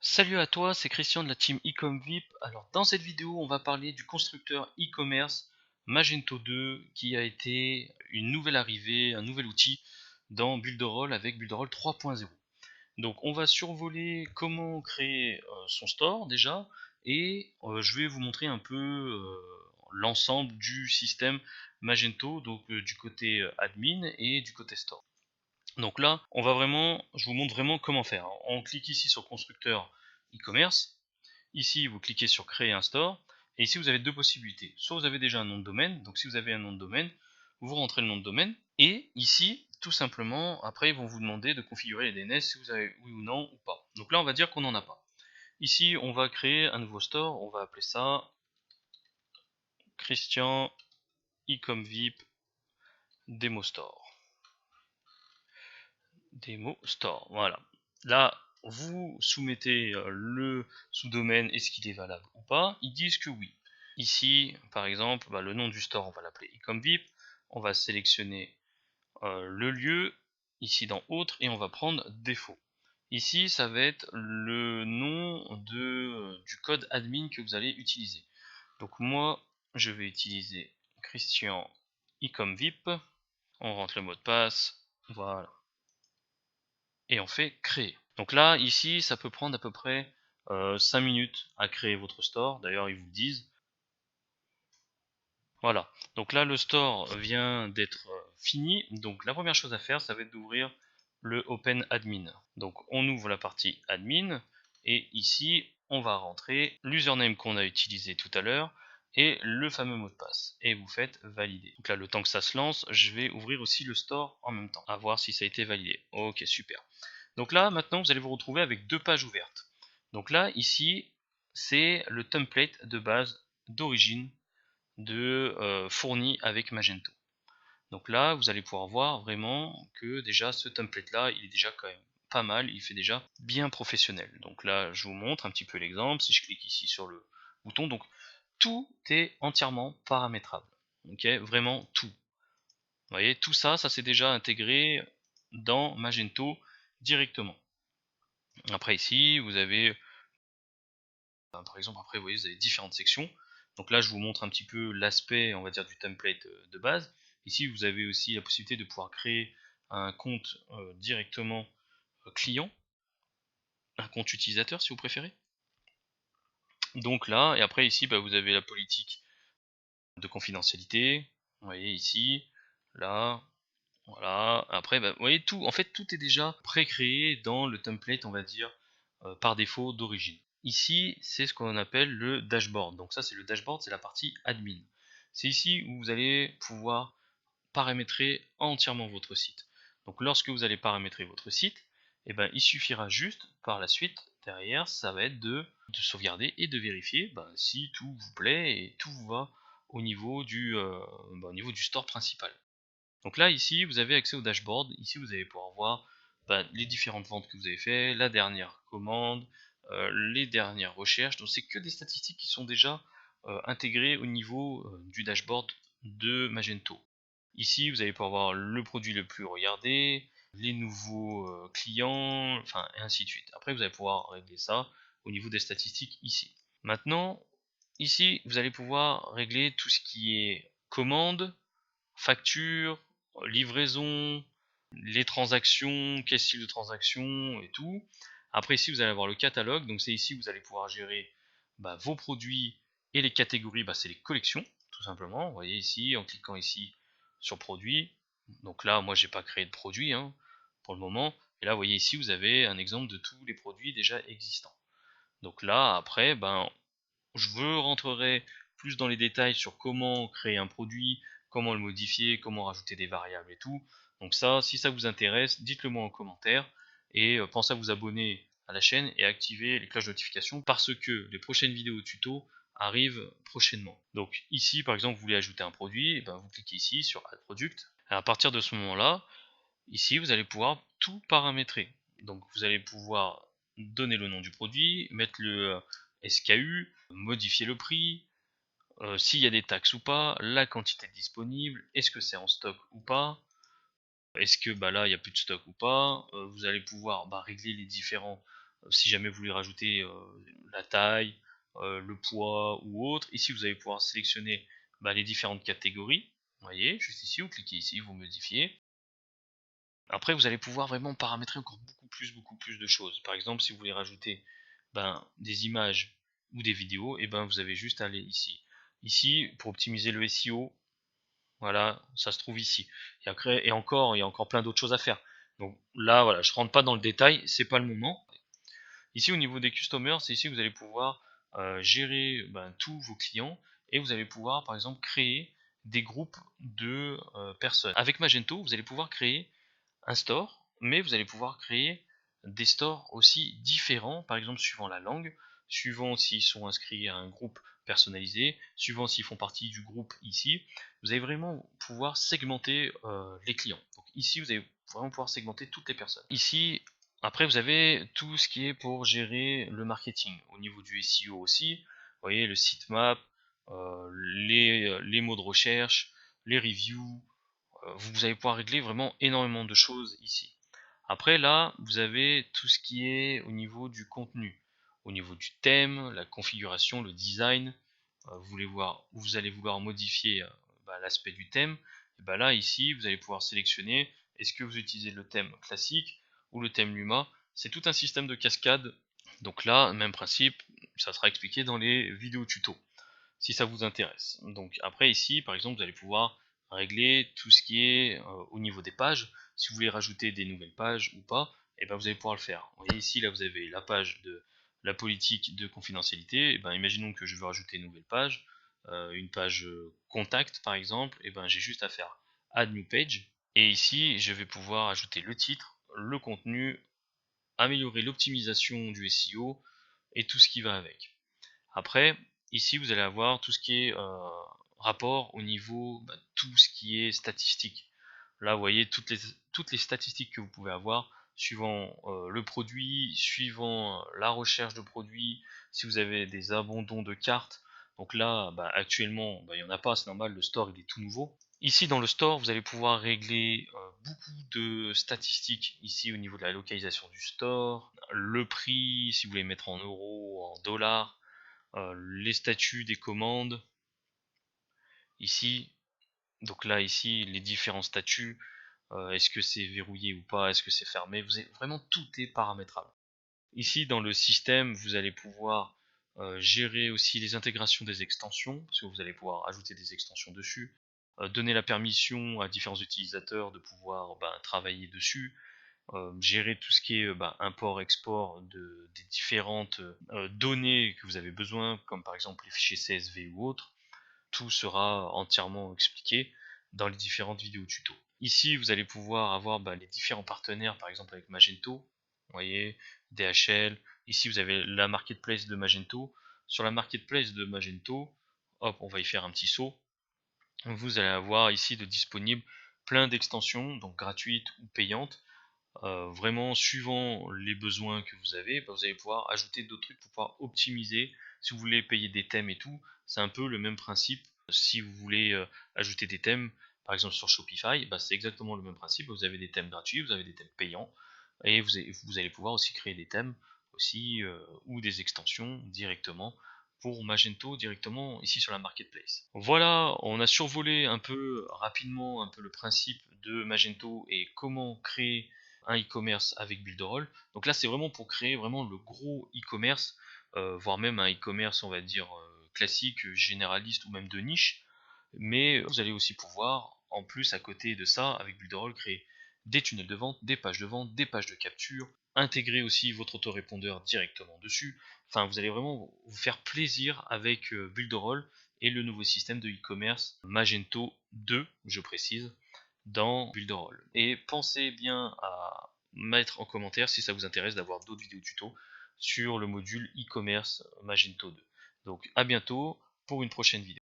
Salut à toi, c'est Christian de la team Ecomvip. Alors dans cette vidéo, on va parler du constructeur e-commerce Magento 2 qui a été une nouvelle arrivée, un nouvel outil dans Builderall avec Builderall 3.0. Donc on va survoler comment créer son store déjà et je vais vous montrer un peu l'ensemble du système Magento, donc du côté admin et du côté store. Donc là, je vous montre vraiment comment faire. On clique ici sur constructeur e-commerce. Ici, vous cliquez sur créer un store. Et ici, vous avez deux possibilités. Soit vous avez déjà un nom de domaine. Donc si vous avez un nom de domaine, vous rentrez le nom de domaine. Et ici, tout simplement, après, ils vont vous demander de configurer les DNS si vous avez oui ou non ou pas. Donc là, on va dire qu'on n'en a pas. Ici, on va créer un nouveau store. On va appeler ça Christian Ecomvip Demo Store. Demo Store, voilà. Là, vous soumettez le sous-domaine, est-ce qu'il est valable ou pas. Ils disent que oui. Ici, par exemple, le nom du store, on va l'appeler Ecomvip. On va sélectionner le lieu, ici dans Autres, et on va prendre Défaut. Ici, ça va être le nom du code admin que vous allez utiliser. Donc moi, je vais utiliser Christian Ecomvip. On rentre le mot de passe, voilà. Et on fait créer. Donc là, ici, ça peut prendre à peu près 5 minutes à créer votre store. D'ailleurs, ils vous le disent. Voilà. Donc là, le store vient d'être fini. Donc la première chose à faire, ça va être d'ouvrir le Open Admin. Donc on ouvre la partie Admin. Et ici, on va rentrer l'username qu'on a utilisé tout à l'heure et le fameux mot de passe. Et vous faites valider. Donc là, le temps que ça se lance, je vais ouvrir aussi le store en même temps. À voir si ça a été validé. Ok, super. Donc là, maintenant, vous allez vous retrouver avec deux pages ouvertes. Donc là, ici, c'est le template de base d'origine fourni avec Magento. Donc là, vous allez pouvoir voir vraiment que déjà ce template-là, il est déjà quand même pas mal, il fait déjà bien professionnel. Donc là, je vous montre un petit peu l'exemple. Si je clique ici sur le bouton, donc tout est entièrement paramétrable. Ok, vraiment tout. Vous voyez, tout ça, ça c'est déjà intégré dans Magento directement. Après ici, vous avez, par exemple, après vous voyez, vous avez différentes sections. Donc là, je vous montre un petit peu l'aspect, on va dire, du template de base. Ici, vous avez aussi la possibilité de pouvoir créer un compte directement client, un compte utilisateur si vous préférez. Donc là, et après ici, vous avez la politique de confidentialité. Vous voyez ici, là, voilà. Après, vous voyez tout. En fait, tout est déjà pré-créé dans le template, on va dire, par défaut d'origine. Ici, c'est ce qu'on appelle le dashboard. Donc ça, c'est le dashboard, c'est la partie admin. C'est ici où vous allez pouvoir paramétrer entièrement votre site. Donc lorsque vous allez paramétrer votre site, il suffira juste par la suite, derrière, ça va être de sauvegarder et de vérifier si tout vous plaît et tout vous va au niveau au niveau du store principal. Donc là, ici, vous avez accès au dashboard. Ici, vous allez pouvoir voir les différentes ventes que vous avez fait, la dernière commande, les dernières recherches. Donc c'est que des statistiques qui sont déjà intégrées au niveau du dashboard de Magento. Ici, vous allez pouvoir voir le produit le plus regardé, les nouveaux clients, enfin, et ainsi de suite. Après, vous allez pouvoir régler ça au niveau des statistiques ici. Maintenant, ici, vous allez pouvoir régler tout ce qui est commande, facture, livraison, les transactions, quel style de transaction et tout. Après ici vous allez avoir le catalogue, donc c'est ici vous allez pouvoir gérer vos produits et les catégories, c'est les collections tout simplement. Vous voyez ici en cliquant ici sur produit, donc là moi j'ai pas créé de produit pour le moment, et là vous voyez ici vous avez un exemple de tous les produits déjà existants. Donc là après je rentrerai plus dans les détails sur comment créer un produit, comment le modifier, comment rajouter des variables et tout. Donc ça, si ça vous intéresse, dites-le moi en commentaire et pensez à vous abonner à la chaîne et à activer les cloches de notification parce que les prochaines vidéos tuto arrivent prochainement. Donc ici par exemple vous voulez ajouter un produit, vous cliquez ici sur Add Product. Et à partir de ce moment-là, ici vous allez pouvoir tout paramétrer. Donc vous allez pouvoir donner le nom du produit, mettre le SKU, modifier le prix, s'il y a des taxes ou pas, la quantité disponible, est-ce que c'est en stock ou pas, est-ce que là il n'y a plus de stock ou pas, vous allez pouvoir régler les différents si jamais vous voulez rajouter la taille, le poids ou autre. Ici, vous allez pouvoir sélectionner les différentes catégories. Vous voyez, juste ici, vous cliquez ici, vous modifiez. Après, vous allez pouvoir vraiment paramétrer encore beaucoup plus de choses. Par exemple, si vous voulez rajouter des images ou des vidéos, et vous avez juste à aller ici. Ici, pour optimiser le SEO, voilà, ça se trouve ici. Et encore, il y a encore plein d'autres choses à faire. Donc là, voilà, je rentre pas dans le détail, c'est pas le moment. Ici, au niveau des customers, c'est ici que vous allez pouvoir gérer tous vos clients et vous allez pouvoir, par exemple, créer des groupes de personnes. Avec Magento, vous allez pouvoir créer un store, mais vous allez pouvoir créer des stores aussi différents, par exemple suivant la langue, suivant s'ils sont inscrits à un groupe personnalisé, suivant s'ils font partie du groupe ici. Vous allez vraiment pouvoir segmenter les clients. Donc ici, vous allez vraiment pouvoir segmenter toutes les personnes. Ici, après, vous avez tout ce qui est pour gérer le marketing. Au niveau du SEO aussi, vous voyez le sitemap, les mots de recherche, les reviews, vous allez pouvoir régler vraiment énormément de choses ici. Après là, vous avez tout ce qui est au niveau du contenu, au niveau du thème, la configuration, le design. Vous allez vouloir modifier l'aspect du thème. Et là ici, vous allez pouvoir sélectionner est-ce que vous utilisez le thème classique ou le thème Luma. C'est tout un système de cascade. Donc là, même principe, ça sera expliqué dans les vidéos tuto si ça vous intéresse. Donc après ici, par exemple, vous allez pouvoir régler tout ce qui est au niveau des pages. Si vous voulez rajouter des nouvelles pages ou pas, et vous allez pouvoir le faire. Vous voyez ici, là vous avez la page de la politique de confidentialité. Imaginons que je veux rajouter une nouvelle page, une page contact par exemple, j'ai juste à faire Add New Page. Et ici, je vais pouvoir ajouter le titre, le contenu, améliorer l'optimisation du SEO et tout ce qui va avec. Après, ici, vous allez avoir tout ce qui est rapport au niveau, tout ce qui est statistique. Là, vous voyez toutes les statistiques que vous pouvez avoir, suivant le produit, suivant la recherche de produits, si vous avez des abandons de cartes. Donc là, actuellement, il n'y en a pas, c'est normal, le store il est tout nouveau. Ici, dans le store, vous allez pouvoir régler beaucoup de statistiques ici au niveau de la localisation du store, le prix, si vous voulez mettre en euros, en dollars, les statuts des commandes ici. Donc là ici les différents statuts, est-ce que c'est verrouillé ou pas, est-ce que c'est fermé, vraiment tout est paramétrable. Ici dans le système vous allez pouvoir gérer aussi les intégrations des extensions, parce que vous allez pouvoir ajouter des extensions dessus, donner la permission à différents utilisateurs de pouvoir travailler dessus, gérer tout ce qui est import-export des différentes données que vous avez besoin, comme par exemple les fichiers CSV ou autres. Tout sera entièrement expliqué dans les différentes vidéos tuto. Ici, vous allez pouvoir avoir les différents partenaires, par exemple avec Magento, vous voyez, DHL. Ici, vous avez la marketplace de Magento. Sur la marketplace de Magento, hop, on va y faire un petit saut. Vous allez avoir ici de disponibles plein d'extensions, donc gratuites ou payantes, vraiment suivant les besoins que vous avez, vous allez pouvoir ajouter d'autres trucs pour pouvoir optimiser. Si vous voulez payer des thèmes et tout, c'est un peu le même principe. Si vous voulez ajouter des thèmes, par exemple sur Shopify, c'est exactement le même principe. Vous avez des thèmes gratuits, vous avez des thèmes payants, et vous allez pouvoir aussi créer des thèmes aussi ou des extensions directement pour Magento directement ici sur la marketplace. Voilà, on a survolé un peu rapidement un peu le principe de Magento et comment créer un e-commerce avec Builderall. Donc là c'est vraiment pour créer vraiment le gros e-commerce, voire même un e-commerce on va dire classique, généraliste ou même de niche. Mais vous allez aussi pouvoir, en plus à côté de ça, avec Builderall, créer des tunnels de vente, des pages de vente, des pages de capture, intégrer aussi votre autorépondeur directement dessus. Enfin, vous allez vraiment vous faire plaisir avec Builderall et le nouveau système de e-commerce Magento 2, je précise, dans Builderall. Et pensez bien à mettre en commentaire si ça vous intéresse d'avoir d'autres vidéos tuto sur le module e-commerce Magento 2. Donc à bientôt pour une prochaine vidéo.